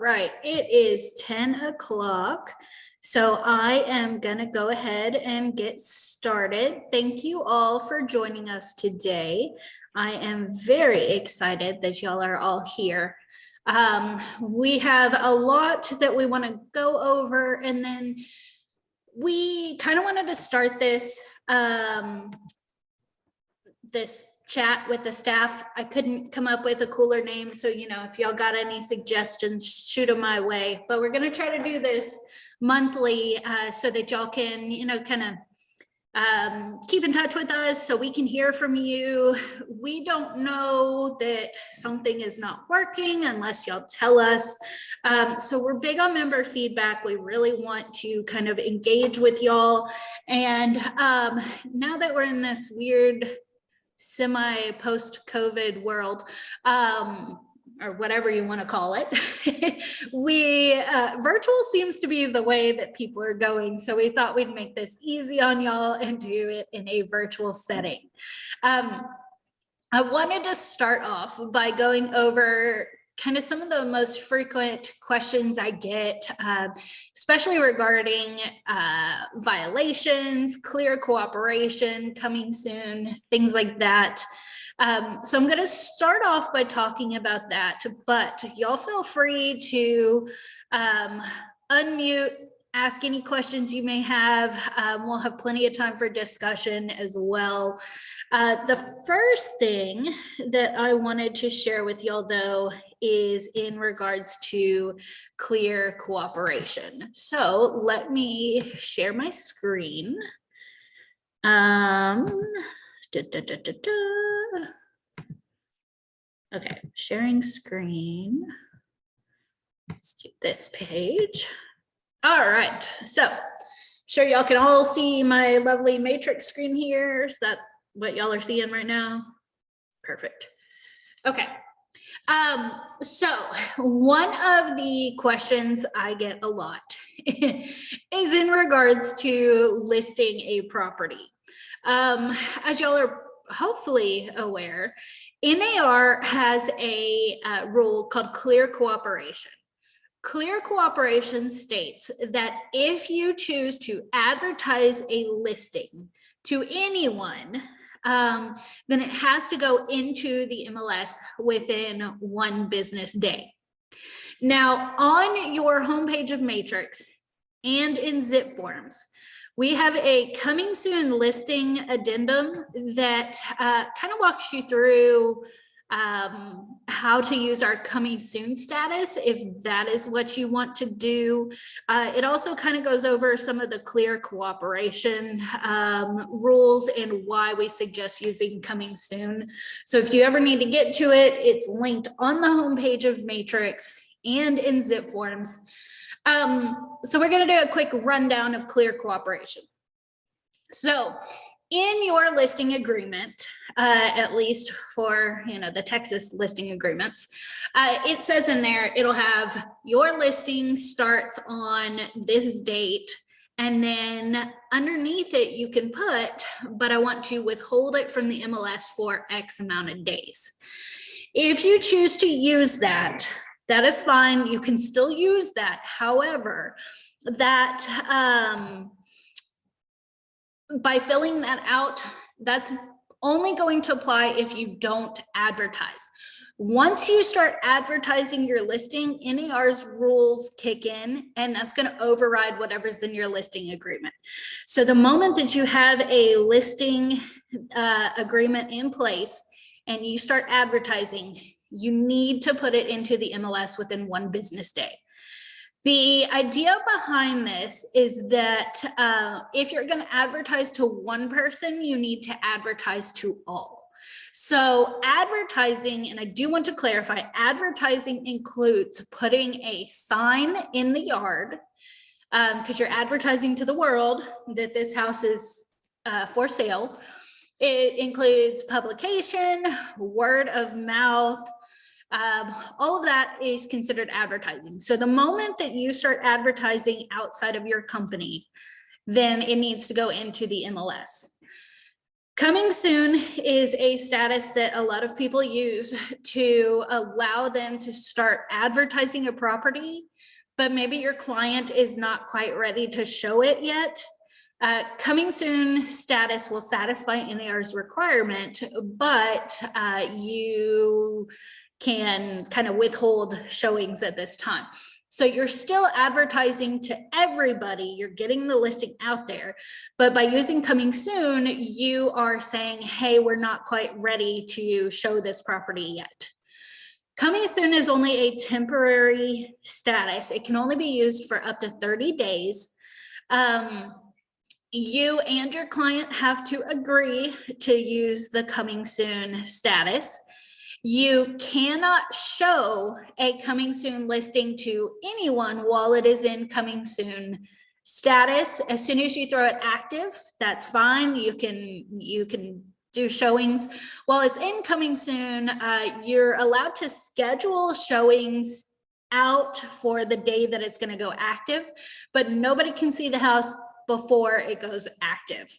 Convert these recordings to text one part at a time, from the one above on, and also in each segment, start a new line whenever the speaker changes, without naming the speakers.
Right, it is 10 o'clock. So I am gonna go ahead and get started. Thank you all for joining us today. I am very excited that y'all are all here. We have a lot that we want to go over, and then we kind of wanted to start this this chat with the staff. I couldn't come up with a cooler name, so if y'all got any suggestions, shoot them my way. But we're going to try to do this monthly so that y'all can kind of keep in touch with us, so we can hear from you. We don't know that something is not working unless y'all tell us. So we're big on member feedback. We really want to kind of engage with y'all. And now that we're in this weird semi post-COVID world, or whatever you want to call it, virtual seems to be the way that people are going. So we thought we'd make this easy on y'all and do it in a virtual setting. I wanted to start off by going over kind of some of the most frequent questions I get, especially regarding violations, clear cooperation, coming soon, things like that. So I'm going to start off by talking about that, but y'all feel free to unmute, ask any questions you may have. We'll have plenty of time for discussion as well. The first thing that I wanted to share with y'all, though, is in regards to clear cooperation. So let me share my screen. Okay, sharing screen. Let's do this page. All right, so sure y'all can all see my lovely matrix screen here. Is that what y'all are seeing right now? Perfect. Okay. So one of the questions I get a lot is in regards to listing a property. As y'all are hopefully aware, NAR has a rule called clear cooperation. Clear cooperation states that if you choose to advertise a listing to anyone, then it has to go into the MLS within 1 business day. Now, on your homepage of Matrix and in Zip Forms, we have a coming soon listing addendum that kind of walks you through how to use our coming soon status if that is what you want to do. It also kind of goes over some of the clear cooperation rules and why we suggest using coming soon. So if you ever need to get to it, it's linked on the homepage of Matrix and in Zip Forms. So we're going to do a quick rundown of clear cooperation. So in your listing agreement, at least for the Texas listing agreements, it says in there, it'll have your listing starts on this date, and then underneath it you can put, but I want to withhold it from the MLS for X amount of days. If you choose to use that, that is fine. You can still use that. However, that by filling that out, that's only going to apply if you don't advertise. Once you start advertising your listing, NAR's rules kick in, and that's going to override whatever's in your listing agreement. So the moment that you have a listing agreement in place and you start advertising, you need to put it into the MLS within 1 business day. The idea behind this is that if you're going to advertise to 1 person, you need to advertise to all. So advertising, and I do want to clarify, advertising includes putting a sign in the yard, because you're advertising to the world that this house is for sale. It includes publication, word of mouth. All of that is considered advertising. So the moment that you start advertising outside of your company, then it needs to go into the MLS. Coming soon is a status that a lot of people use to allow them to start advertising a property, but maybe your client is not quite ready to show it yet. Coming soon status will satisfy NAR's requirement, but you can kind of withhold showings at this time. So you're still advertising to everybody, you're getting the listing out there, but by using coming soon, you are saying, hey, we're not quite ready to show this property yet. Coming soon is only a temporary status. It can only be used for up to 30 days. You and your client have to agree to use the coming soon status. You cannot show a coming soon listing to anyone while it is in coming soon status. As soon as you throw it active, that's fine. You can do showings. While it's in coming soon, you're allowed to schedule showings out for the day that it's going to go active, but nobody can see the house before it goes active.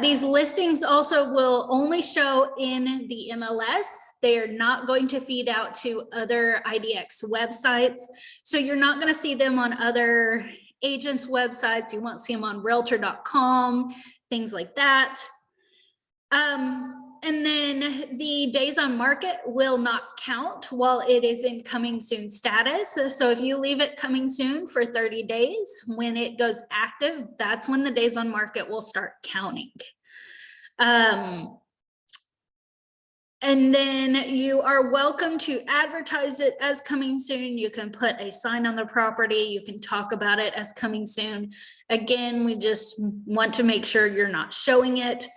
These listings also will only show in the MLS. They are not going to feed out to other IDX websites. So you're not going to see them on other agents' websites. You won't see them on realtor.com, things like that. And then the days on market will not count while it is in coming soon status. So if you leave it coming soon for 30 days, when it goes active, that's when the days on market will start counting. And then you are welcome to advertise it as coming soon. You can put a sign on the property. You can talk about it as coming soon. Again, we just want to make sure you're not showing it.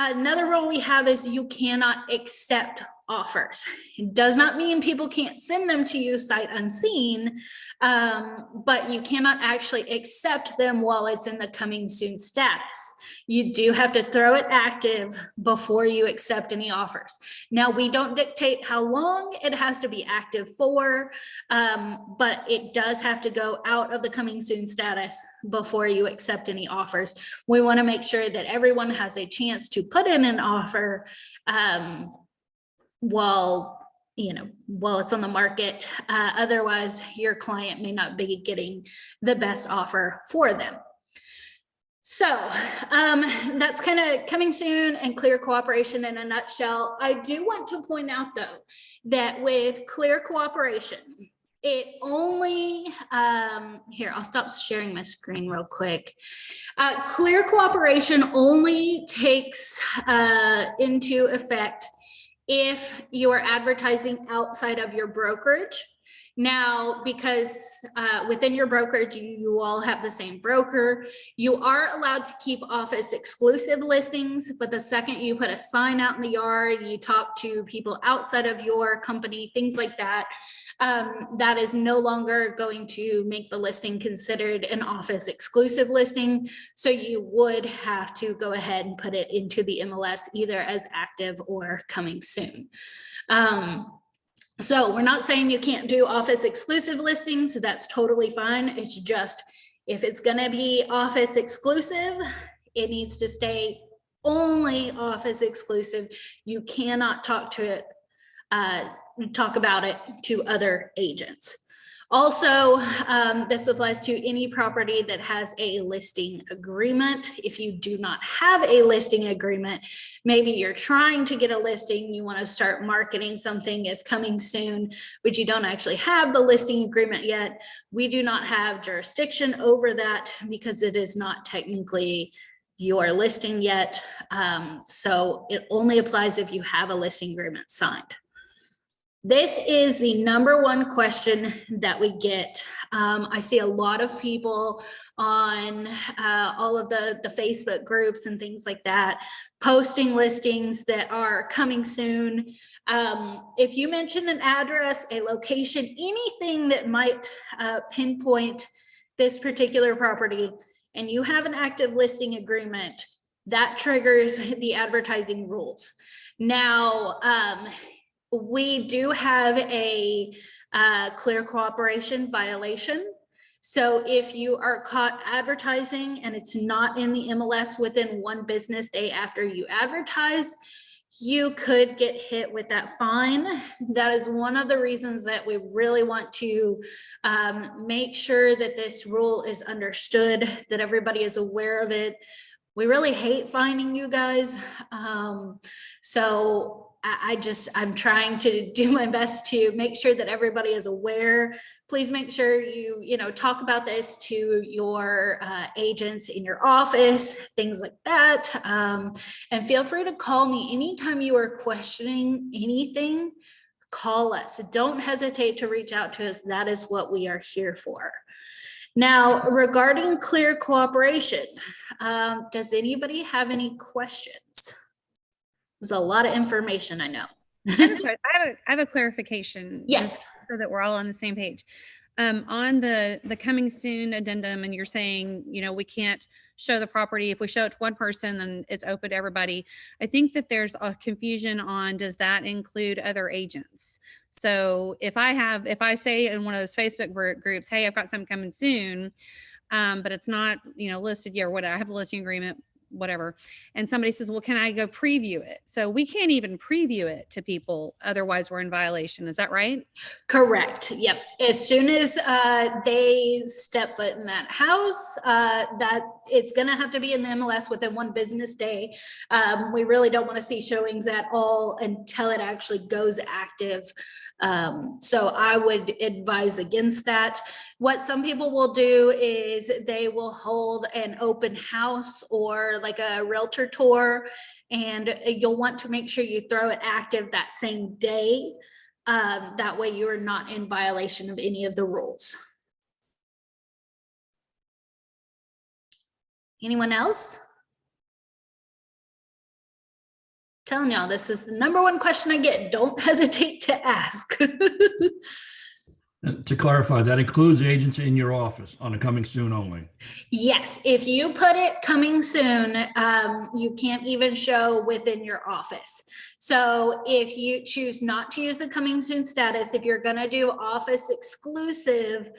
Another rule we have is you cannot accept offers. It does not mean people can't send them to you sight unseen, but you cannot actually accept them while it's in the coming soon status. You do have to throw it active before you accept any offers. Now, we don't dictate how long it has to be active for, but it does have to go out of the coming soon status before you accept any offers. We want to make sure that everyone has a chance to put in an offer while it's on the market. Otherwise, your client may not be getting the best offer for them. So that's kind of coming soon and clear cooperation in a nutshell. I do want to point out, though, that with clear cooperation, it only, here, I'll stop sharing my screen real quick. Clear cooperation only takes into effect if you are advertising outside of your brokerage. Now, because within your brokerage, you all have the same broker, you are allowed to keep office exclusive listings, but the second you put a sign out in the yard, you talk to people outside of your company, things like that, that is no longer going to make the listing considered an office exclusive listing. So you would have to go ahead and put it into the MLS either as active or coming soon. So we're not saying you can't do office exclusive listings. That's totally fine. It's just, if it's going to be office exclusive, it needs to stay only office exclusive. You cannot talk about it to other agents. Also, this applies to any property that has a listing agreement. If you do not have a listing agreement, maybe you're trying to get a listing, you want to start marketing something as coming soon, but you don't actually have the listing agreement yet. We do not have jurisdiction over that because it is not technically your listing yet. So it only applies if you have a listing agreement signed. This is the number one question that we get. I see a lot of people on all of the Facebook groups and things like that, posting listings that are coming soon. If you mention an address, a location, anything that might pinpoint this particular property, and you have an active listing agreement, that triggers the advertising rules. Now, we do have a clear cooperation violation. So if you are caught advertising and it's not in the MLS within 1 business day after you advertise, you could get hit with that fine. That is one of the reasons that we really want to make sure that this rule is understood, that everybody is aware of it. We really hate fining you guys. So I'm trying to do my best to make sure that everybody is aware. Please make sure you talk about this to your agents in your office, things like that. And feel free to call me anytime you are questioning anything. Call us. Don't hesitate to reach out to us. That is what we are here for. Now, regarding clear cooperation, does anybody have any questions? There's a lot of information, I know.
I have a clarification.
Yes.
So that we're all on the same page. On the coming soon addendum, and you're saying, we can't show the property. If we show it to one person, then it's open to everybody. I think that there's a confusion on, does that include other agents? So if I say in one of those Facebook groups, hey, I've got something coming soon, but it's not, listed yet, or what, I have a listing agreement, whatever. And somebody says, well, can I go preview it? So we can't even preview it to people. Otherwise we're in violation. Is that right?
Correct. Yep. As soon as they step foot in that house, that it's going to have to be in the MLS within 1 business day. We really don't want to see showings at all until it actually goes active. So I would advise against that. What some people will do is they will hold an open house or like a realtor tour, and you'll want to make sure you throw it active that same day. That way you are not in violation of any of the rules. Anyone else? Telling y'all, this is the #1 question I get. Don't hesitate to ask.
To clarify, that includes agents in your office on a coming soon only.
Yes, if you put it coming soon, you can't even show within your office. So if you choose not to use the coming soon status, if you're going to do office exclusive,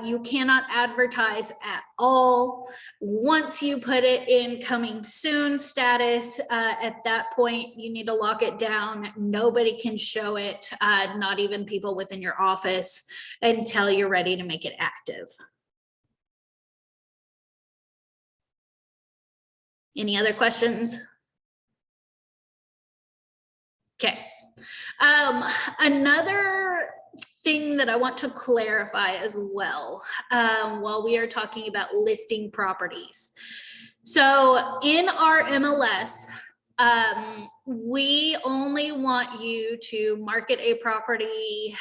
you cannot advertise at all. Once you put it in coming soon status, at that point, you need to lock it down. Nobody can show it, not even people within your office, until you're ready to make it active. Any other questions? Okay. Another thing that I want to clarify as well, while we are talking about listing properties. So in our MLS, we only want you to market a property,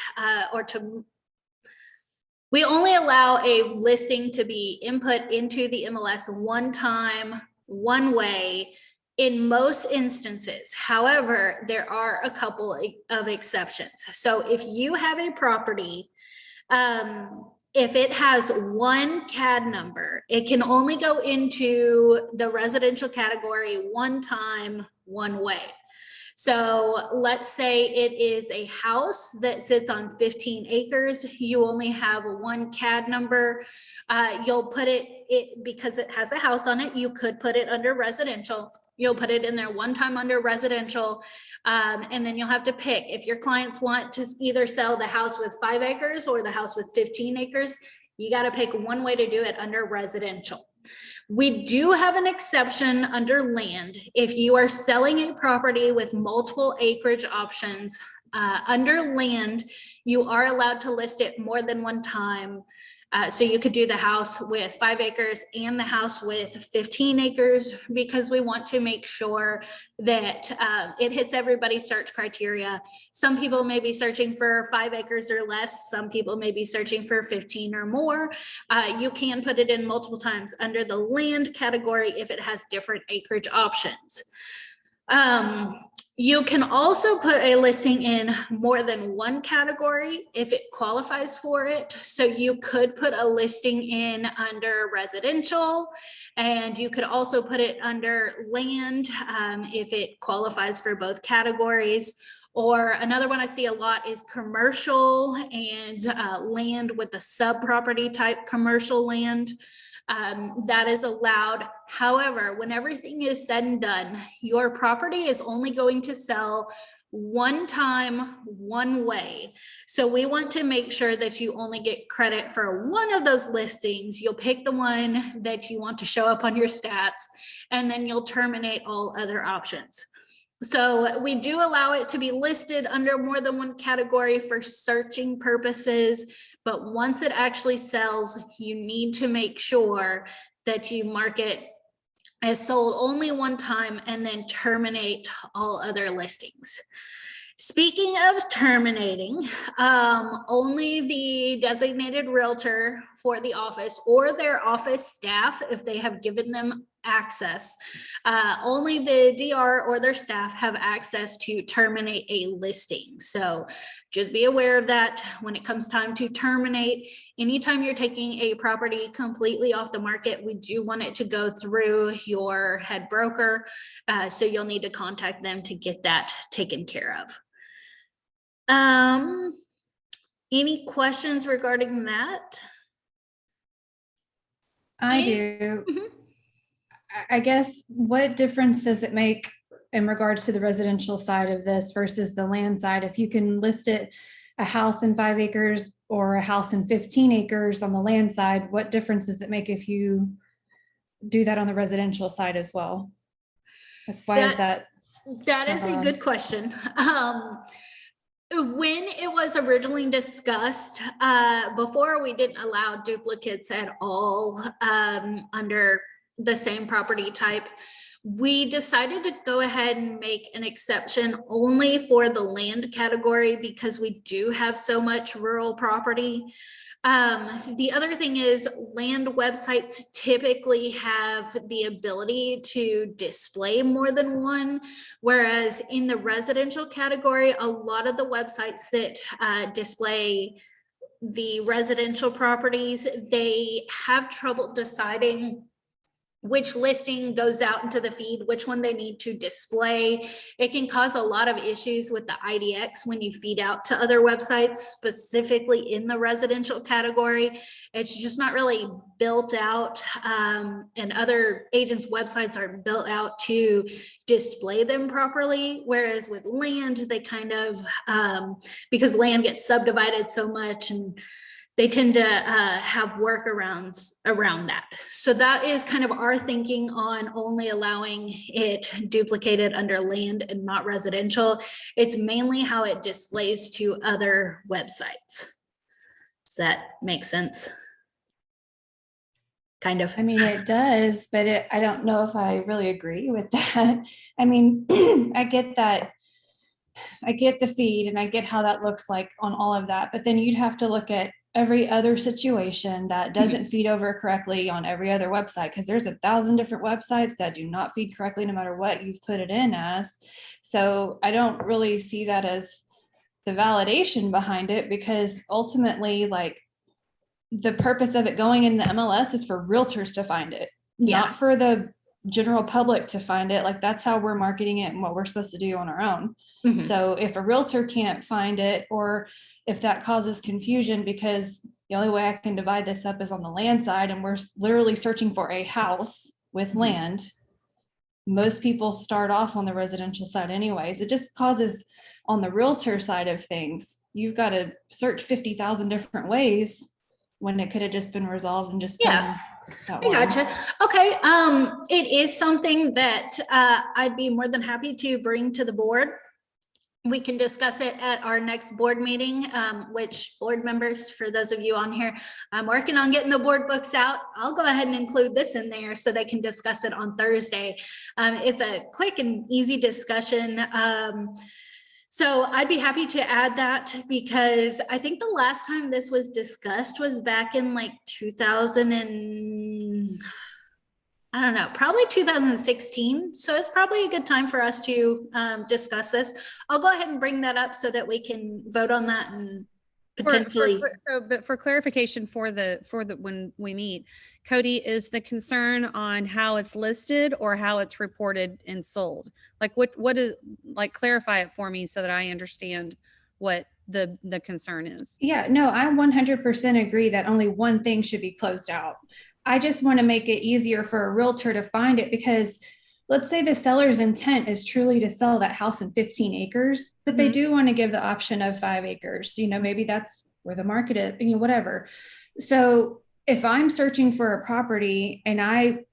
we only allow a listing to be input into the MLS one time, one way, in most instances. However, there are a couple of exceptions. So if you have a property, if it has 1 CAD number, it can only go into the residential category one time, one way. So let's say it is a house that sits on 15 acres. You only have 1 CAD number. You'll put it because it has a house on it. You could put it under residential. You'll put it in there one time under residential. And then you'll have to pick if your clients want to either sell the house with 5 acres or the house with 15 acres. You got to pick one way to do it under residential. We do have an exception under land. If you are selling a property with multiple acreage options, under land, you are allowed to list it more than one time. So you could do the house with 5 acres and the house with 15 acres, because we want to make sure that it hits everybody's search criteria. Some people may be searching for 5 acres or less. Some people may be searching for 15 or more. You can put it in multiple times under the land category if it has different acreage options. You can also put a listing in more than one category if it qualifies for it. So you could put a listing in under residential, and you could also put it under land if it qualifies for both categories. Or another one I see a lot is commercial and land with the sub-property type commercial land. That is allowed. However, when everything is said and done, your property is only going to sell one time, one way. So we want to make sure that you only get credit for one of those listings. You'll pick the one that you want to show up on your stats, and then you'll terminate all other options. So we do allow it to be listed under more than one category for searching purposes, but once it actually sells, you need to make sure that you mark it as sold only one time and then terminate all other listings. Speaking of terminating, only the designated realtor for the office or their office staff, if they have given them access, only the DR or their staff have access to terminate a listing. So just be aware of that when it comes time to terminate. Anytime you're taking a property completely off the market, we do want it to go through your head broker. So you'll need to contact them to get that taken care of. Any questions regarding that?
I do.
Mhm.
I guess, what difference does it make in regards to the residential side of this versus the land side? If you can list it a house in 5 acres or a house in 15 acres on the land side, what difference does it make if you do that on the residential side as well? Like, why is that?
That is a good question. When it was originally discussed, before, we didn't allow duplicates at all under the same property type. We decided to go ahead and make an exception only for the land category because we do have so much rural property. The other thing is, land websites typically have the ability to display more than one, whereas in the residential category, a lot of the websites that display the residential properties, they have trouble deciding which listing goes out into the feed, which one they need to display. It can cause a lot of issues with the IDX when you feed out to other websites, specifically in the residential category. It's just not really built out, and other agents' websites are built out to display them properly. Whereas with land, they kind of, because land gets subdivided so much, and they tend to have workarounds around that. So that is kind of our thinking on only allowing it duplicated under land and not residential. It's mainly how it displays to other websites. Does that make sense? Kind of.
I mean, it does, but I don't know if I really agree with that. I mean, I get that. I get the feed and I get how that looks like on all of that, but then you'd have to look at every other situation that doesn't feed over correctly on every other website, because there's 1,000 different websites that do not feed correctly no matter what you've put it in as. So I don't really see that as the validation behind it, because ultimately, like, the purpose of it going in the MLS is for realtors to find it, not for the general public to find it. Like, that's how we're marketing it and what we're supposed to do on our own.
Mhm.
So if a realtor can't find it, or if that causes confusion, because the only way I can divide this up is on the land side, and we're literally searching for a house with
Mhm.
land, most people start off on the residential side anyways. It just causes, on the realtor side of things, you've got to search 50,000 different ways when it could have just been resolved and just
Yeah.
been that
I
one.
gotcha. Okay. It is something that I'd be more than happy to bring to the board. We can discuss it at our next board meeting, which board members, for those of you on here, I'm working on getting the board books out. I'll go ahead and include this in there so they can discuss it on Thursday. It's a quick and easy discussion. So I'd be happy to add that, because I think the last time this was discussed was back in like 2000 and I don't know, probably 2016. So it's probably a good time for us to discuss this. I'll go ahead and bring that up so that we can vote on that and potentially.
But for clarification for when we meet, Cody, is the concern on how it's listed or how it's reported and sold? Like what is, like, clarify it for me so that I understand what the concern is.
Yeah, no, I 100% agree that only one thing should be closed out. I just want to make it easier for a realtor to find it, because let's say the seller's intent is truly to sell that house in 15 acres, but they
Mhm.
do want to give the option of 5 acres. Maybe that's where the market is, whatever. So if I'm searching for a property and I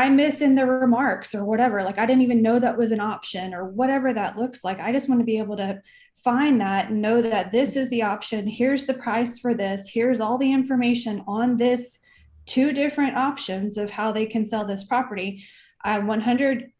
miss in the remarks or whatever, like I didn't even know that was an option or whatever that looks like, I just want to be able to find that and know that this is the option. Here's the price for this. Here's all the information on this 2 different options of how they can sell this property. I 100%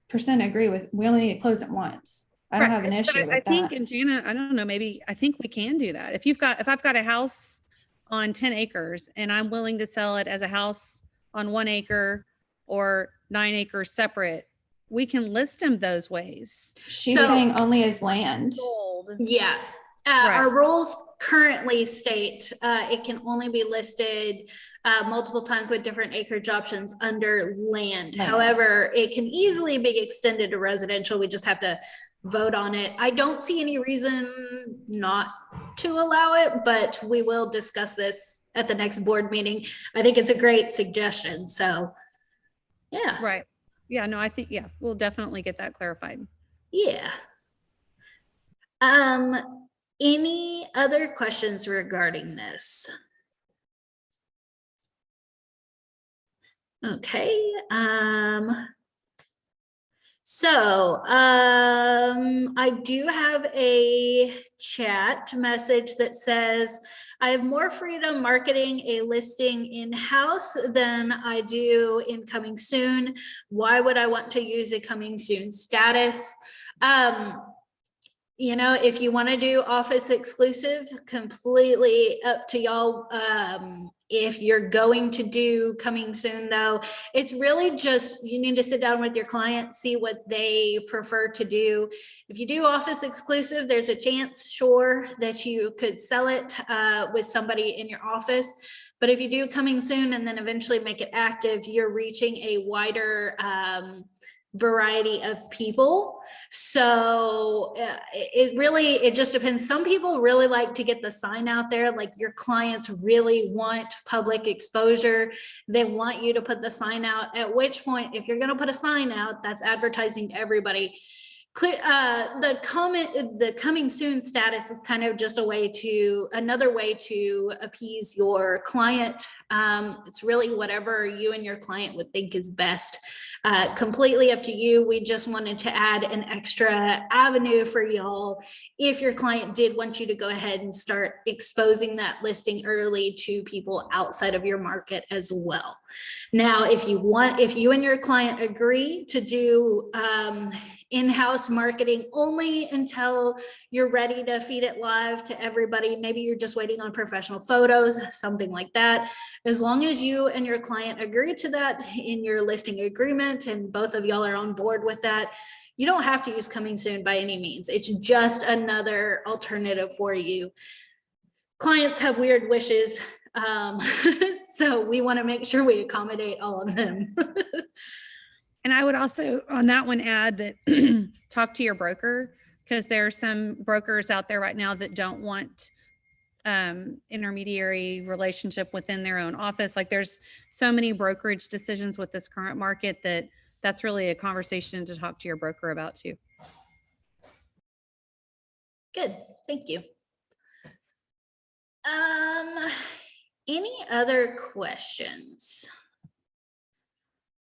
agree with, we only need to close it once. I don't
Right,
have an
but
issue
I
with
think,
that.
and Jana, I don't know, maybe, I think we can do that. If I've got a house on 10 acres and I'm willing to sell it as a house on 1 acre or 9 acres separate, we can list them those ways.
She's
So-
saying only as land.
Sold.
Yeah.
Right.
Our rules currently state it can only be listed multiple times with different acreage options under land.
Land.
However, it can easily be extended to residential. We just have to vote on it. I don't see any reason not to allow it, but we will discuss this at the next board meeting. I think it's a great suggestion. So, yeah.
Right. Yeah, no, I think, yeah, we'll definitely get that clarified.
Yeah. Any other questions regarding this? Okay, I do have a chat message that says, I have more freedom marketing a listing in-house than I do in coming soon. Why would I want to use a coming soon status? If you want to do office exclusive, completely up to y'all. If you're going to do coming soon, though, it's really just, you need to sit down with your client, see what they prefer to do. If you do office exclusive, there's a chance, sure, that you could sell it with somebody in your office. But if you do coming soon and then eventually make it active, you're reaching a wider variety of people. So it just depends. Some people really like to get the sign out there, like your clients really want public exposure. They want you to put the sign out, at which point, if you're going to put a sign out, that's advertising to everybody. The coming soon status is kind of just another way to appease your client. It's really whatever you and your client would think is best. Completely up to you. We just wanted to add an extra avenue for y'all if your client did want you to go ahead and start exposing that listing early to people outside of your market as well. Now, if you and your client agree to do in-house marketing only until you're ready to feed it live to everybody, maybe you're just waiting on professional photos, something like that. As long as you and your client agree to that in your listing agreement and both of y'all are on board with that, you don't have to use coming soon by any means. It's just another alternative for you. Clients have weird wishes. So we want to make sure we accommodate all of them.
And I would also on that one add that talk to your broker, because there are some brokers out there right now that don't want intermediary relationship within their own office. Like there's so many brokerage decisions with this current market that's really a conversation to talk to your broker about too.
Good, thank you. Any other questions?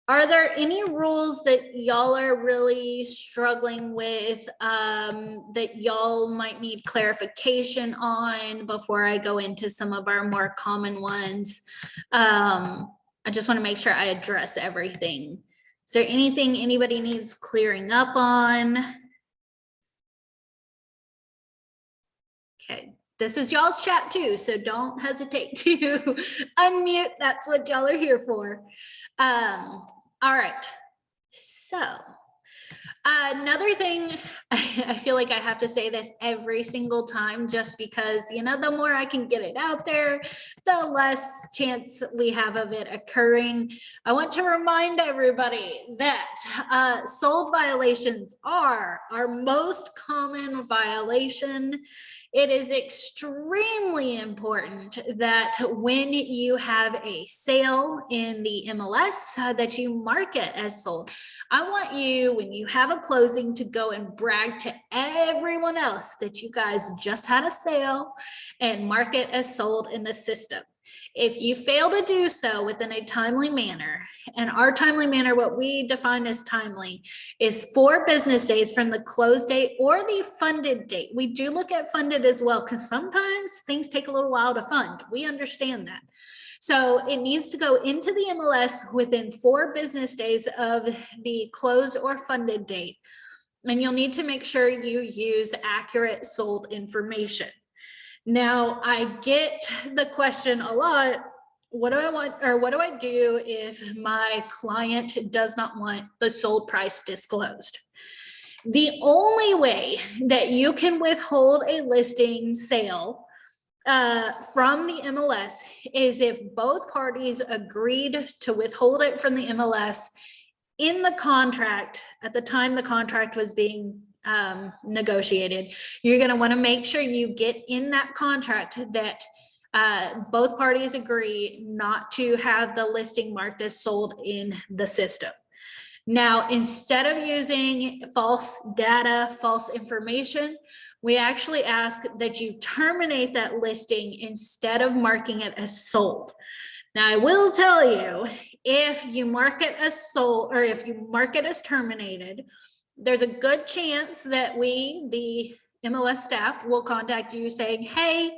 Are there any rules that y'all are really struggling with that y'all might need clarification on before I go into some of our more common ones? I just want to make sure I address everything. Is there anything anybody needs clearing up on? Okay. This is y'all's chat too, so don't hesitate to unmute. That's what y'all are here for. All right. So Another thing, I feel like I have to say this every single time just because, you know, the more I can get it out there, the less chance we have of it occurring. I want to remind everybody that sold violations are our most common violation. It is extremely important that when you have a sale in the MLS that you mark it as sold. I want you, when you have a closing, to go and brag to everyone else that you guys just had a sale and mark it as sold in the system. If you fail to do so within a timely manner, and our timely manner, what we define as timely, is 4 business days from the close date or the funded date. We do look at funded as well, because sometimes things take a little while to fund. We understand that. So it needs to go into the MLS within 4 business days of the close or funded date. And you'll need to make sure you use accurate sold information. Now, I get the question a lot, what do I want, or what do I do if my client does not want the sold price disclosed? The only way that you can withhold a listing sale from the MLS is if both parties agreed to withhold it from the MLS in the contract at the time the contract was being negotiated. You're going to want to make sure you get in that contract that both parties agree not to have the listing marked as sold in the system. Now, instead of using false data, false information, we actually ask that you terminate that listing instead of marking it as sold. Now, I will tell you, if you mark it as sold, or if you mark it as terminated, there's a good chance that we, the MLS staff, will contact you saying, hey,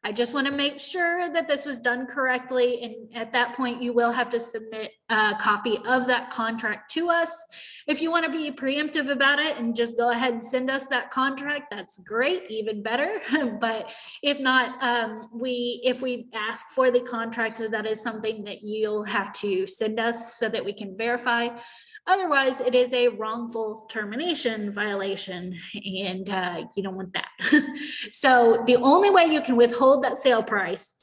I just want to make sure that this was done correctly. And at that point, you will have to submit a copy of that contract to us. If you want to be preemptive about it and just go ahead and send us that contract, that's great, even better. But if not, if we ask for the contract, that is something that you'll have to send us so that we can verify. Otherwise, it is a wrongful termination violation, and you don't want that. So the only way you can withhold that sale price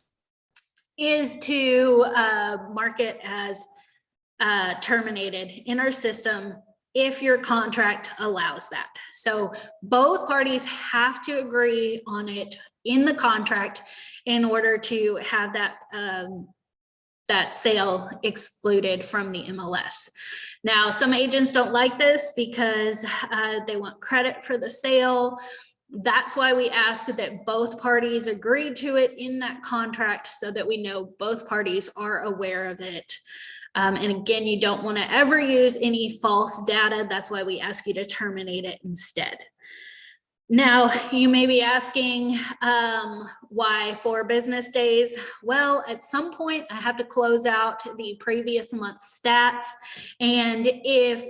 is to mark it as terminated in our system if your contract allows that. So both parties have to agree on it in the contract in order to have that sale excluded from the MLS. Now, some agents don't like this because they want credit for the sale. That's why we ask that both parties agree to it in that contract so that we know both parties are aware of it. And again, you don't want to ever use any false data. That's why we ask you to terminate it instead. Now, you may be asking why 4 business days? Well, at some point I have to close out the previous month's stats. And if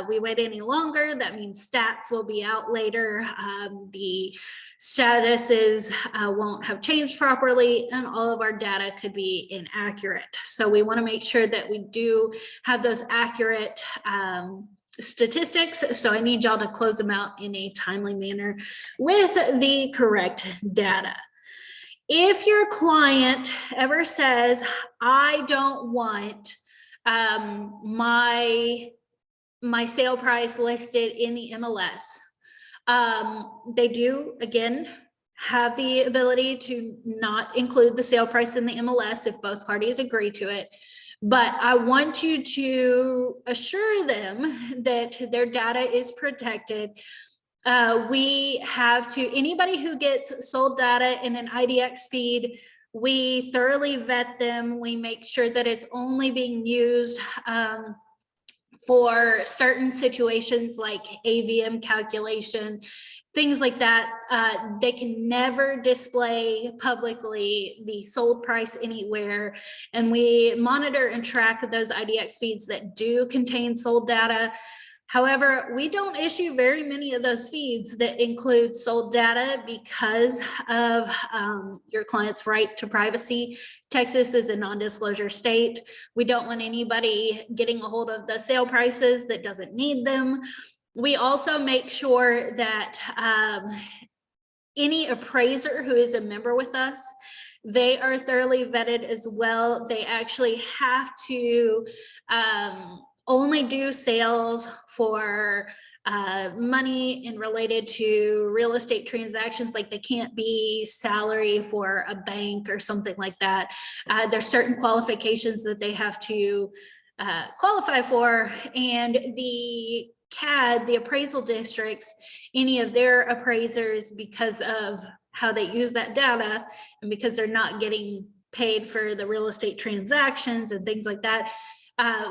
we wait any longer, that means stats will be out later. The statuses won't have changed properly, and all of our data could be inaccurate. So we want to make sure that we do have those accurate statistics. So I need y'all to close them out in a timely manner with the correct data. If your client ever says, I don't want my sale price listed in the MLS, they do, again, have the ability to not include the sale price in the MLS if both parties agree to it. But I want you to assure them that their data is protected. We have to, anybody who gets sold data in an IDX feed, we thoroughly vet them. We make sure that it's only being used for certain situations like AVM calculation, things like that. They can never display publicly the sold price anywhere. And we monitor and track those IDX feeds that do contain sold data. However, we don't issue very many of those feeds that include sold data because of your client's right to privacy. Texas is a non-disclosure state. We don't want anybody getting a hold of the sale prices that doesn't need them. We also make sure that any appraiser who is a member with us, they are thoroughly vetted as well. They actually have to only do sales for money and related to real estate transactions. Like they can't be salary for a bank or something like that. There's certain qualifications that they have to qualify for, and the CAD, the appraisal districts, any of their appraisers, because of how they use that data and because they're not getting paid for the real estate transactions and things like that,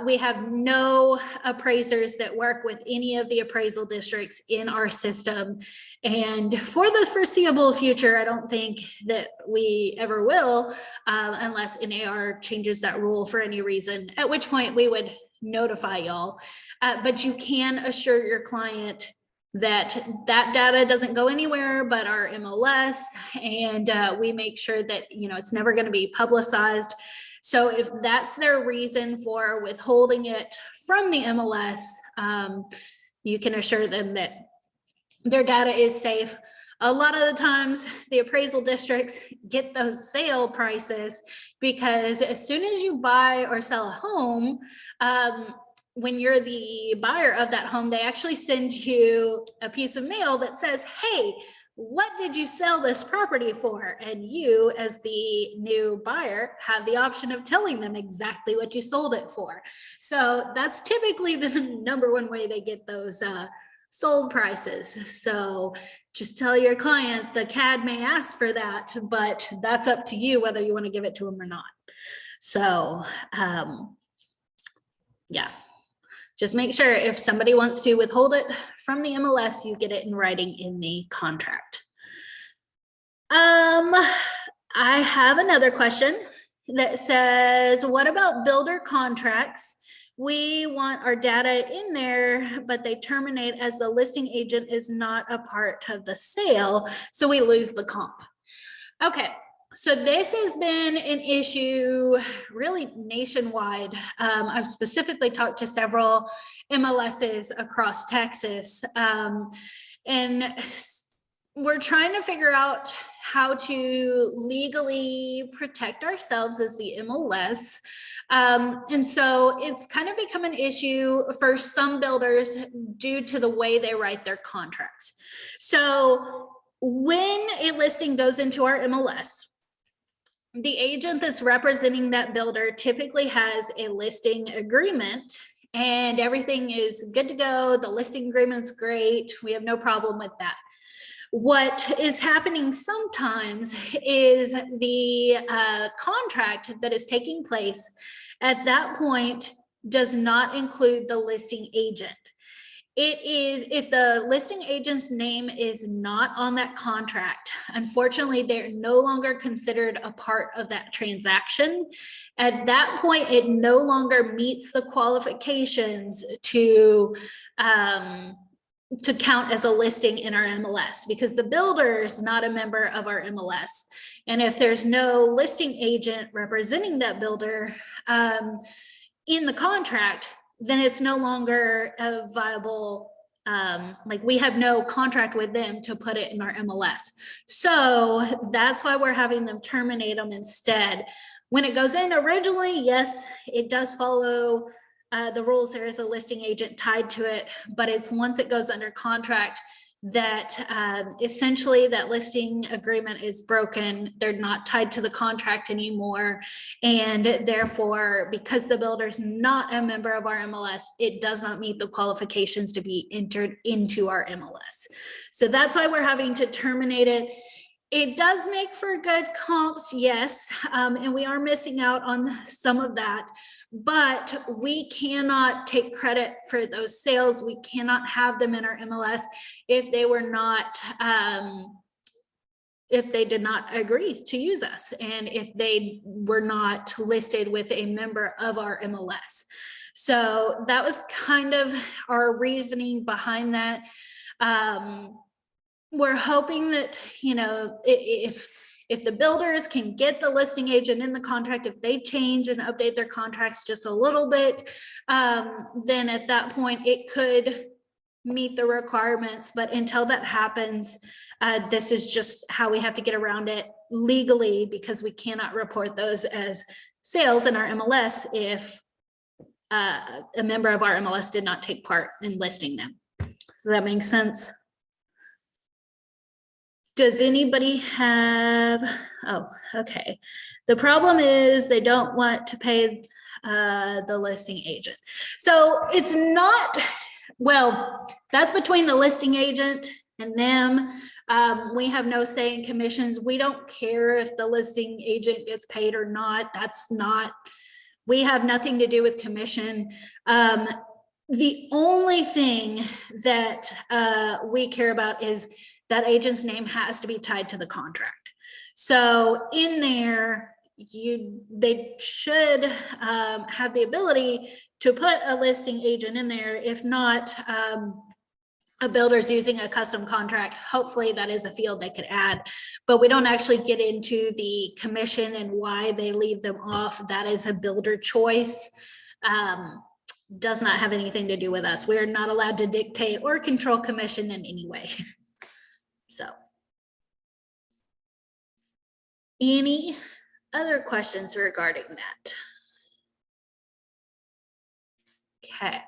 we have no appraisers that work with any of the appraisal districts in our system. And for the foreseeable future, I don't think that we ever will, unless NAR changes that rule for any reason, at which point we would notify y'all. But you can assure your client that that data doesn't go anywhere but our MLS, and we make sure that, you know, it's never going to be publicized. So if that's their reason for withholding it from the MLS, you can assure them that their data is safe. A lot of the times the appraisal districts get those sale prices because as soon as you buy or sell a home, when you're the buyer of that home, they actually send you a piece of mail that says, hey, what did you sell this property for? And you, as the new buyer, have the option of telling them exactly what you sold it for. So that's typically the number one way they get those sold prices. So just tell your client the CAD may ask for that, but that's up to you whether you want to give it to them or not. So yeah, just make sure if somebody wants to withhold it from the MLS, you get it in writing in the contract. I have another question that says, what about builder contracts? We want our data in there, but they terminate as the listing agent is not a part of the sale, so we lose the comp. Okay, so this has been an issue really nationwide. I've specifically talked to several MLSs across Texas, and we're trying to figure out how to legally protect ourselves as the MLS. And so it's kind of become an issue for some builders due to the way they write their contracts. So when a listing goes into our MLS, the agent that's representing that builder typically has a listing agreement and everything is good to go. The listing agreement's great. We have no problem with that. What is happening sometimes is the contract that is taking place at that point does not include the listing agent. It is, if the listing agent's name is not on that contract, unfortunately, they're no longer considered a part of that transaction. At that point, it no longer meets the qualifications to count as a listing in our MLS because the builder is not a member of our MLS. And if there's no listing agent representing that builder in the contract, then it's no longer a viable, like we have no contract with them to put it in our MLS. So that's why we're having them terminate them instead. When it goes in originally, yes, it does follow the rules. There is a listing agent tied to it, but it's once it goes under contract that essentially that listing agreement is broken. They're not tied to the contract anymore. And therefore, because the builder's not a member of our MLS, it does not meet the qualifications to be entered into our MLS. So that's why we're having to terminate it. It does make for good comps, yes, and we are missing out on some of that, but we cannot take credit for those sales. We cannot have them in our MLS if they were not, if they did not agree to use us and if they were not listed with a member of our MLS. So that was kind of our reasoning behind that. We're hoping that, you know, if the builders can get the listing agent in the contract, if they change and update their contracts just a little bit, then at that point it could meet the requirements, but until that happens, this is just how we have to get around it legally, because we cannot report those as sales in our MLS if a member of our MLS did not take part in listing them. Does that make sense? Does anybody have, oh, okay. The problem is they don't want to pay the listing agent. So it's not, well, that's between the listing agent and them. We have no say in commissions. We don't care if the listing agent gets paid or not. That's not, we have nothing to do with commission. The only thing that we care about is that agent's name has to be tied to the contract. So in there, they should have the ability to put a listing agent in there. If not, a builder's using a custom contract, hopefully that is a field they could add, but we don't actually get into the commission and why they leave them off. That is a builder choice. Does not have anything to do with us. We are not allowed to dictate or control commission in any way. So, any other questions regarding that? Okay.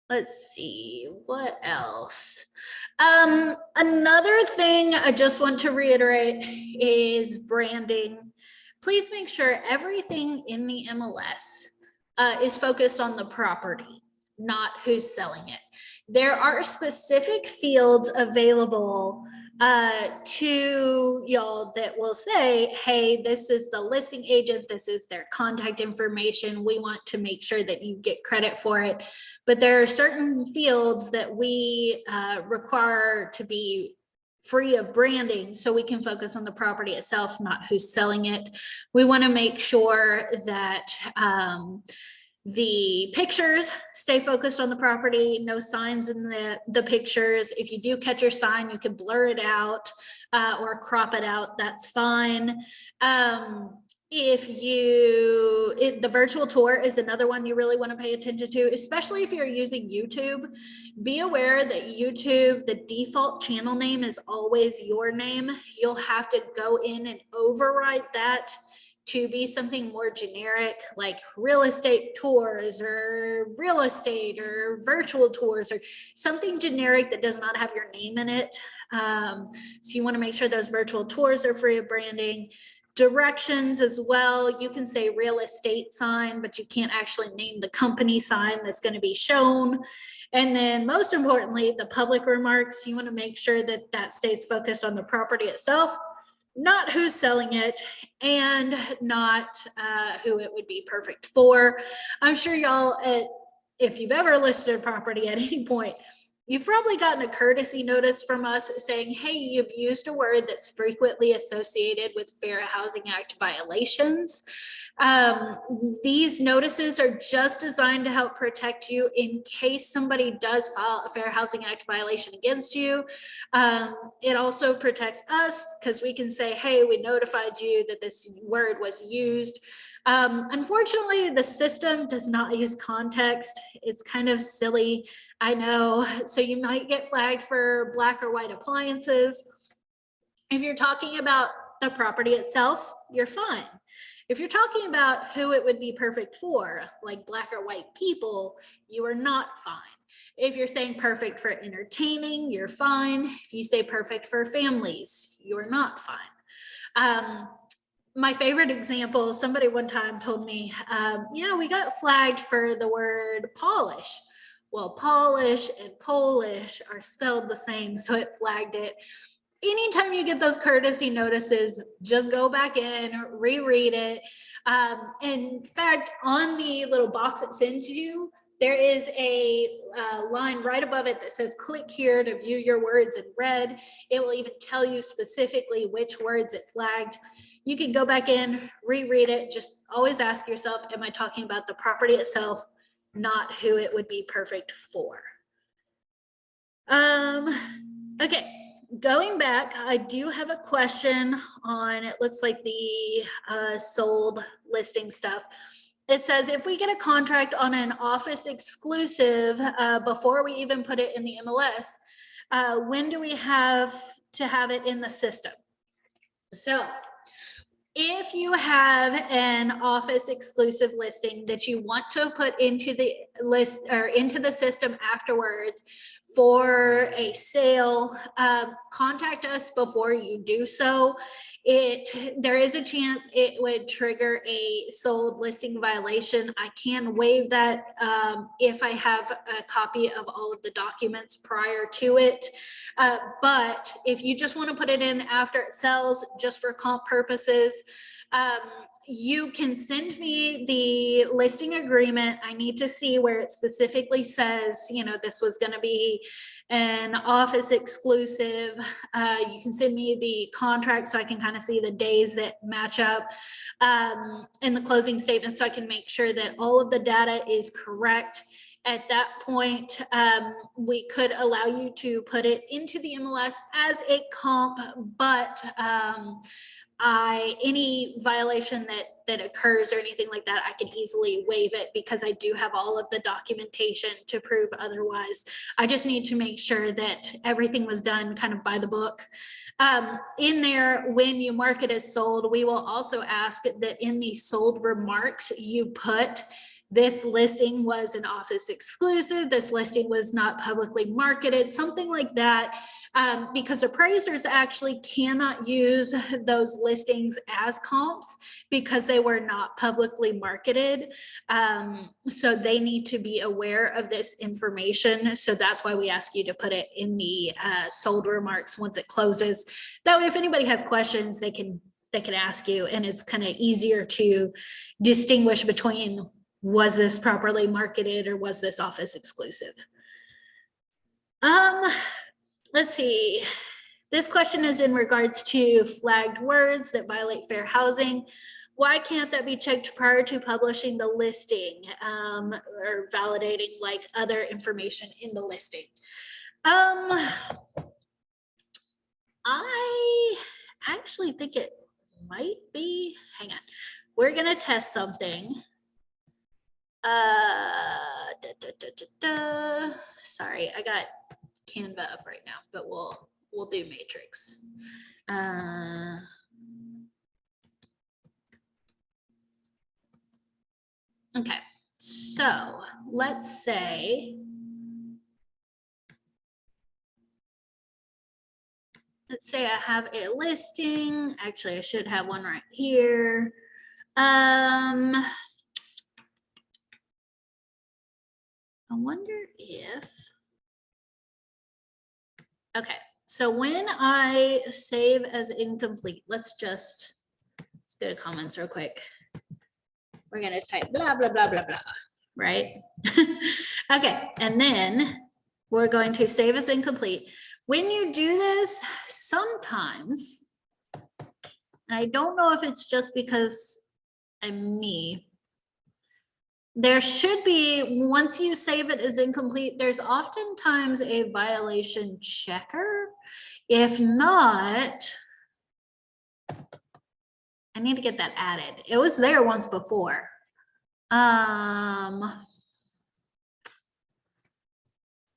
Let's see, what else? Another thing I just want to reiterate is branding. Please make sure everything in the MLS is focused on the property, not who's selling it. There are specific fields available to y'all that will say, hey, this is the listing agent, this is their contact information. We want to make sure that you get credit for it. But there are certain fields that we require to be free of branding so we can focus on the property itself, not who's selling it. We want to make sure that the pictures stay focused on the property, no signs in the pictures. If you do catch your sign, you can blur it out or crop it out, that's fine. The virtual tour is another one you really want to pay attention to, especially if you're using YouTube. Be aware that YouTube, the default channel name is always your name. You'll have to go in and override that to be something more generic, like real estate tours or real estate or virtual tours or something generic that does not have your name in it. So you want to make sure those virtual tours are free of branding. Directions as well. You can say real estate sign, but you can't actually name the company sign that's going to be shown. And then most importantly, the public remarks, you want to make sure that that stays focused on the property itself, not who's selling it, and not who it would be perfect for. I'm sure y'all, if you've ever listed a property at any point, you've probably gotten a courtesy notice from us saying, hey, you've used a word that's frequently associated with Fair Housing Act violations. These notices are just designed to help protect you in case somebody does file a Fair Housing Act violation against you. It also protects us because we can say, hey, we notified you that this word was used. Unfortunately, the system does not use context. It's kind of silly, I know. So you might get flagged for black or white appliances. If you're talking about the property itself, you're fine. If you're talking about who it would be perfect for, like black or white people, you are not fine. If you're saying perfect for entertaining, you're fine. If you say perfect for families, you're not fine. My favorite example, somebody one time told me, yeah, we got flagged for the word polish. Well, polish and Polish are spelled the same, so it flagged it. Anytime you get those courtesy notices, just go back in, reread it. In fact, on the little box it sends you, there is a line right above it that says click here to view your words in red. It will even tell you specifically which words it flagged. You can go back in, reread it. Just always ask yourself, am I talking about the property itself, not who it would be perfect for? Okay, going back, I do have a question on, it looks like the sold listing stuff. it says if we get a contract on an office exclusive before we even put it in the MLS, when do we have to have it in the system? So if you have an office exclusive listing that you want to put into the list or into the system afterwards for a sale, contact us before you do so. There is a chance it would trigger a sold listing violation. I can waive that if I have a copy of all of the documents prior to it. But if you just want to put it in after it sells, just for comp purposes, you can send me the listing agreement. I need to see where it specifically says, you know, this was going to be an office exclusive. You can send me the contract so I can kind of see the days that match up in the closing statement, so I can make sure that all of the data is correct. At that point, we could allow you to put it into the MLS as a comp, but any violation that occurs or anything like that, I can easily waive it because I do have all of the documentation to prove otherwise. I just need to make sure that everything was done kind of by the book. In there, when you mark it as sold, we will also ask that in the sold remarks, you put this listing was an office exclusive, this listing was not publicly marketed, something like that, because appraisers actually cannot use those listings as comps because they were not publicly marketed. So they need to be aware of this information. So that's why we ask you to put it in the sold remarks once it closes. That way, if anybody has questions, they can ask you, and it's kind of easier to distinguish between, was this properly marketed or was this office exclusive? Let's see. This question is in regards to flagged words that violate fair housing. Why can't that be checked prior to publishing the listing or validating like other information in the listing? I actually think it might be, hang on. We're gonna test something. Sorry, I got Canva up right now, but we'll do Matrix. Okay, so let's say I have a listing. Actually, I should have one right here. I wonder if, okay, so when I save as incomplete, let's go to comments real quick. We're gonna type blah, blah, blah, blah, blah, right? Okay, and then we're going to save as incomplete. When you do this, sometimes, and I don't know if it's just because I'm me, there should be, once you save it as incomplete, there's oftentimes a violation checker. If not, I need to get that added. It was there once before.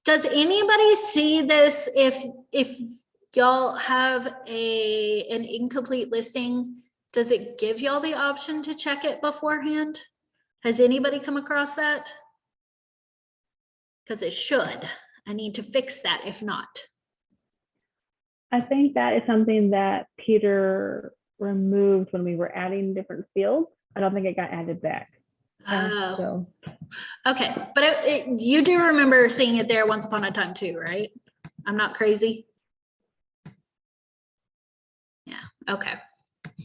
Does anybody see this? If y'all have an incomplete listing, does it give y'all the option to check it beforehand? Has anybody come across that? Because it should. I need to fix that if not.
I think that is something that Peter removed when we were adding different fields. I don't think it got added back.
Oh,
So
okay. But you do remember seeing it there once upon a time too, right? I'm not crazy. Yeah, okay.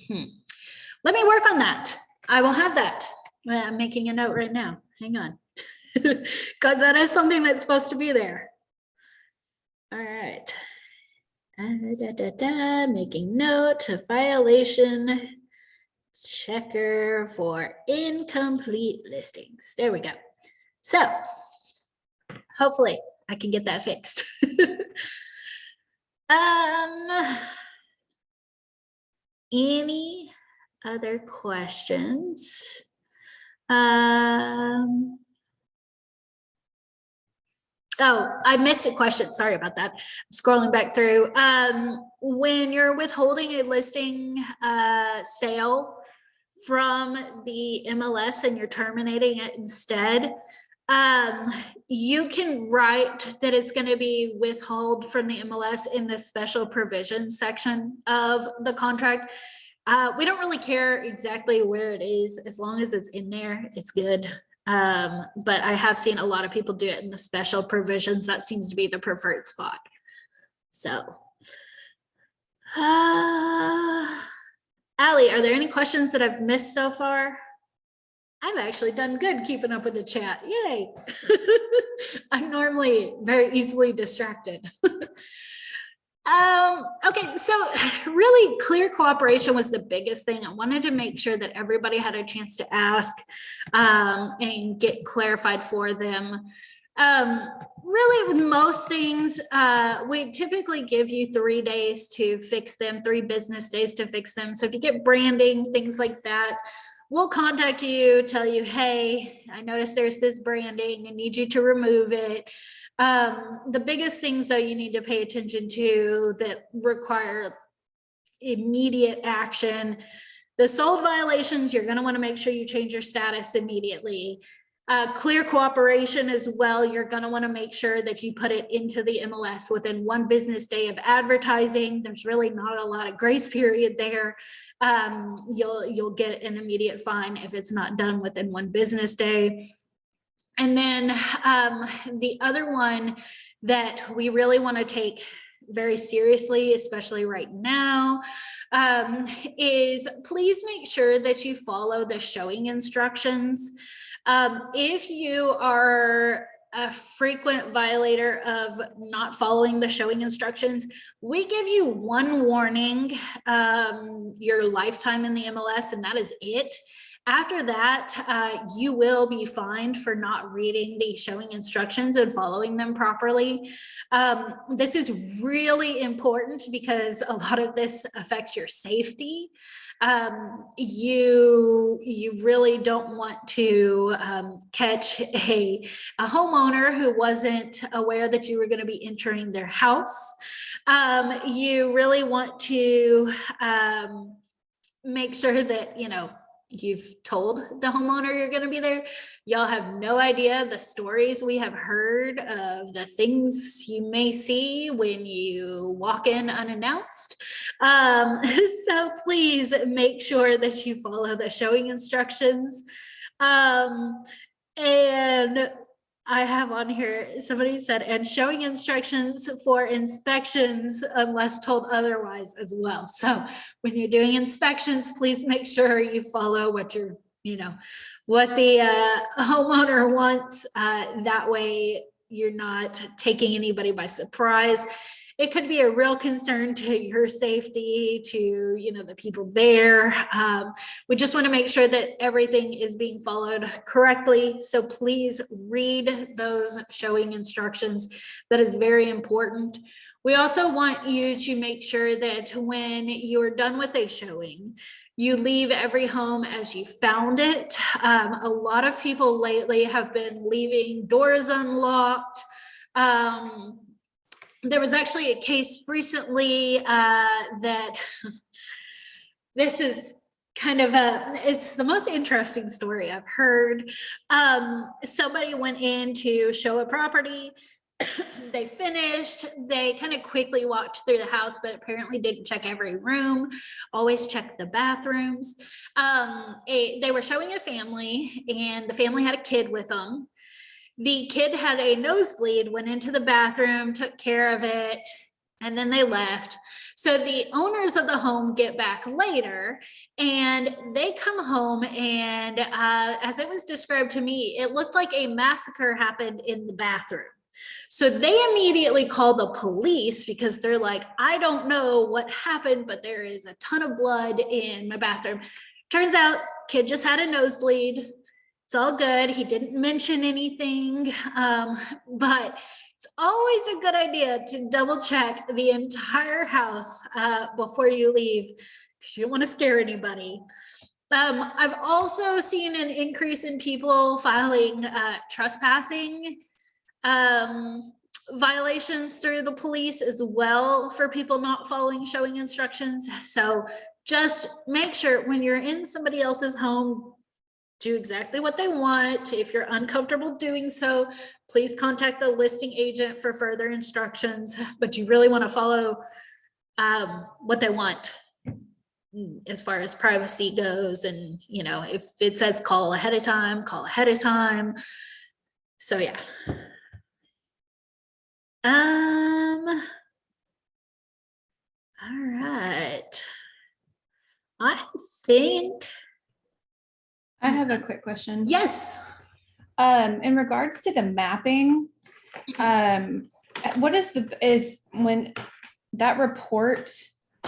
Let me work on that. I will have that. I'm making a note right now. Hang on. Because that is something that's supposed to be there. All right. Making note of violation checker for incomplete listings. There we go. So hopefully I can get that fixed. Any other questions? Oh, I missed a question. Sorry about that. Scrolling back through. When you're withholding a listing sale from the MLS and you're terminating it instead, you can write that it's going to be withheld from the MLS in the special provisions section of the contract. We don't really care exactly where it is, as long as it's in there, it's good. But I have seen a lot of people do it in the special provisions. That seems to be the preferred spot. So, Allie, are there any questions that I've missed so far? I've actually done good keeping up with the chat. Yay. I'm normally very easily distracted. Okay, so really clear cooperation was the biggest thing. I wanted to make sure that everybody had a chance to ask and get clarified for them. Really with most things, we typically give you 3 days to fix them, 3 business days to fix them. So if you get branding, things like that, we'll contact you, tell you, hey, I noticed there's this branding, I need you to remove it. The biggest things though you need to pay attention to that require immediate action, the sold violations, you're going to want to make sure you change your status immediately. Clear cooperation as well, you're going to want to make sure that you put it into the MLS within 1 business day of advertising. There's really not a lot of grace period there. You'll get an immediate fine if it's not done within 1 business day. And then the other one that we really want to take very seriously, especially right now, is please make sure that you follow the showing instructions. If you are a frequent violator of not following the showing instructions, we give you 1 warning your lifetime in the MLS, and that is it. After that, you will be fined for not reading the showing instructions and following them properly. This is really important because a lot of this affects your safety. You really don't want to catch a homeowner who wasn't aware that you were going to be entering their house. You really want to make sure that, you know, you've told the homeowner you're going to be there. Y'all have no idea the stories we have heard of the things you may see when you walk in unannounced. So please make sure that you follow the showing instructions. And I have on here, somebody said, and showing instructions for inspections unless told otherwise as well. So when you're doing inspections, please make sure you follow what you're, you know, what the homeowner wants. That way you're not taking anybody by surprise. It could be a real concern to your safety, to, you know, the people there. We just want to make sure that everything is being followed correctly. So please read those showing instructions. That is very important. We also want you to make sure that when you're done with a showing, you leave every home as you found it. A lot of people lately have been leaving doors unlocked. There was actually a case recently that this is kind of it's the most interesting story I've heard. Somebody went in to show a property. They finished, they kind of quickly walked through the house, but apparently didn't check every room, always check the bathrooms. They were showing a family, and the family had a kid with them. The kid had a nosebleed, went into the bathroom, took care of it, and then they left. So the owners of the home get back later, and they come home, and as it was described to me, it looked like a massacre happened in the bathroom. So they immediately call the police because they're like, I don't know what happened, but there is a ton of blood in my bathroom. Turns out kid just had a nosebleed. It's all good. He didn't mention anything, but it's always a good idea to double check the entire house before you leave, because you don't want to scare anybody. I've also seen an increase in people filing trespassing violations through the police as well for people not following showing instructions. So just make sure when you're in somebody else's home, do exactly what they want. If you're uncomfortable doing so, please contact the listing agent for further instructions, but you really want to follow what they want as far as privacy goes. And, you know, if it says call ahead of time, call ahead of time. So yeah. All right. I think,
I have a quick question.
yes.
In regards to the mapping, what is when that report,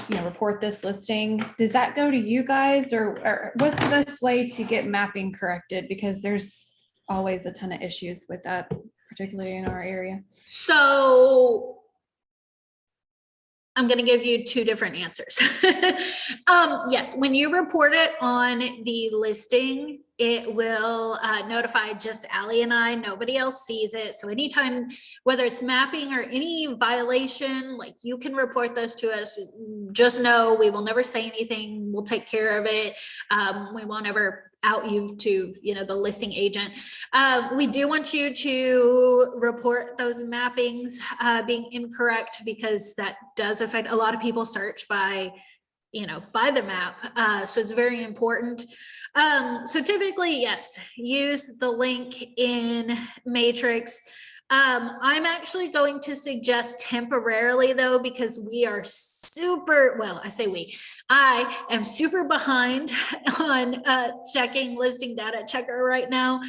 report this listing, does that go to you guys or what's the best way to get mapping corrected? Because there's always a ton of issues with that, particularly in our area.
So I'm going to give you two different answers. Yes, when you report it on the listing, it will notify just Allie and I. Nobody else sees it. So anytime, whether it's mapping or any violation, like you can report those to us. Just know we will never say anything. We'll take care of it. We won't ever out you to, the listing agent. We do want you to report those mappings being incorrect, because that does affect a lot of people search by the map. So it's very important. So typically, yes, use the link in Matrix. I'm actually going to suggest temporarily though, because we are I am super behind on checking listing data checker right now.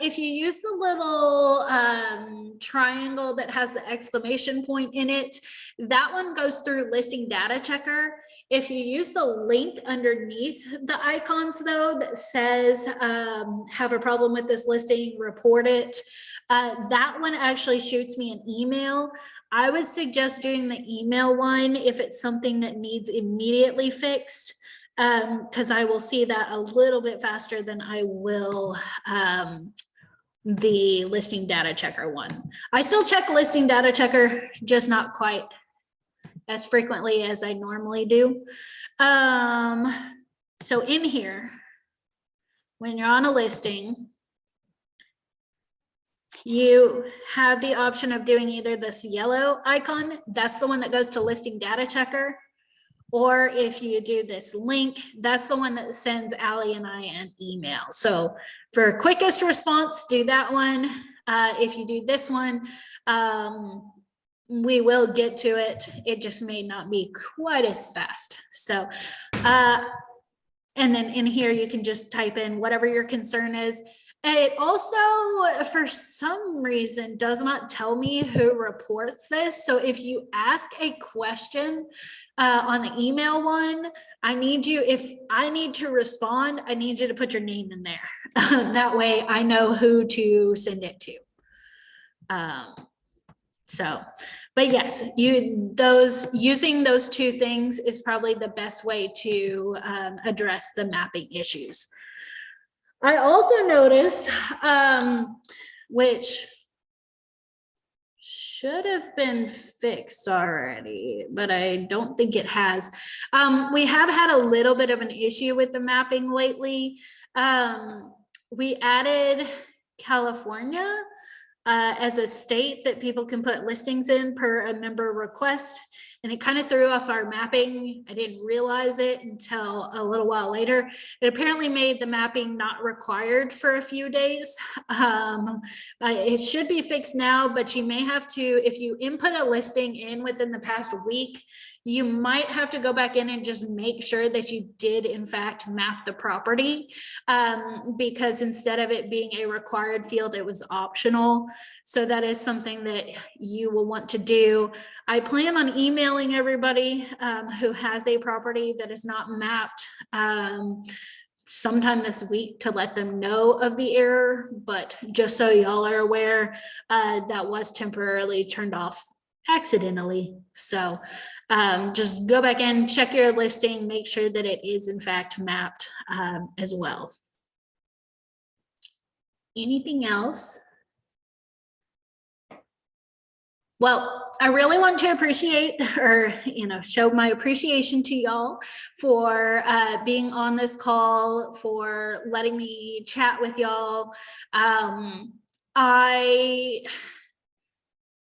If you use the little triangle that has the exclamation point in it, that one goes through listing data checker. If you use the link underneath the icons though, that says have a problem with this listing, report it, that one actually shoots me an email. I would suggest doing the email one if it's something that needs immediately fixed, because I will see that a little bit faster than I will the listing data checker one. I still check listing data checker, just not quite as frequently as I normally do. So in here, when you're on a listing, you have the option of doing either this yellow icon, that's the one that goes to listing data checker, or if you do this link, that's the one that sends Allie and I an email. So for quickest response, do that one. If you do this one, we will get to it. It just may not be quite as fast. So, and then in here, you can just type in whatever your concern is. It also, for some reason, does not tell me who reports this. So if you ask a question on the email one, if I need to respond, I need you to put your name in there. That way I know who to send it to. But yes, using those two things is probably the best way to address the mapping issues. I also noticed, which should have been fixed already, but I don't think it has. We have had a little bit of an issue with the mapping lately. We added California as a state that people can put listings in per a member request. And it kind of threw off our mapping. I didn't realize it until a little while later. It apparently made the mapping not required for a few days. It should be fixed now, but you may have to, if you input a listing in within the past week, you might have to go back in and just make sure that you did in fact map the property, because instead of it being a required field, it was optional. So that is something that you will want to do. I plan on emailing everybody who has a property that is not mapped sometime this week to let them know of the error, but just so y'all are aware, that was temporarily turned off accidentally. So just go back in, check your listing, make sure that it is in fact mapped as well. Anything else? Well, I really want to appreciate or, show my appreciation to y'all for being on this call, for letting me chat with y'all.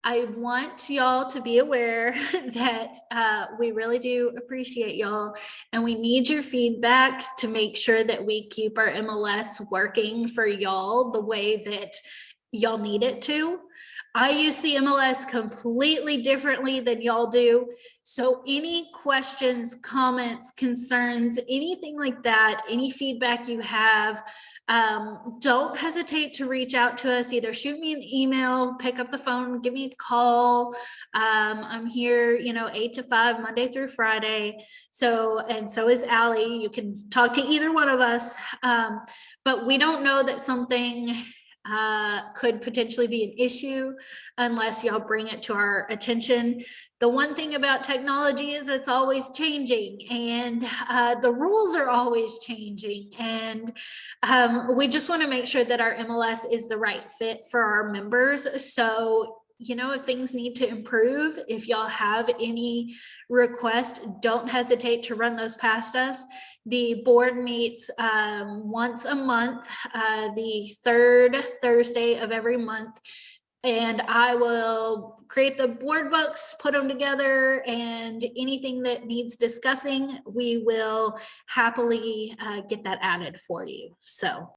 I want y'all to be aware that we really do appreciate y'all, and we need your feedback to make sure that we keep our MLS working for y'all the way that y'all need it to. I use the MLS completely differently than y'all do. So any questions, comments, concerns, anything like that, any feedback you have, don't hesitate to reach out to us. Either shoot me an email, pick up the phone, give me a call. I'm here, 8 to 5, Monday through Friday. So is Allie. You can talk to either one of us. But we don't know that something could potentially be an issue unless y'all bring it to our attention. The one thing about technology is it's always changing, and the rules are always changing. And we just want to make sure that our MLS is the right fit for our members. So, if things need to improve, if y'all have any requests, don't hesitate to run those past us. The board meets once a month, the third Thursday of every month. And I will create the board books, put them together, and anything that needs discussing, we will happily get that added for you. So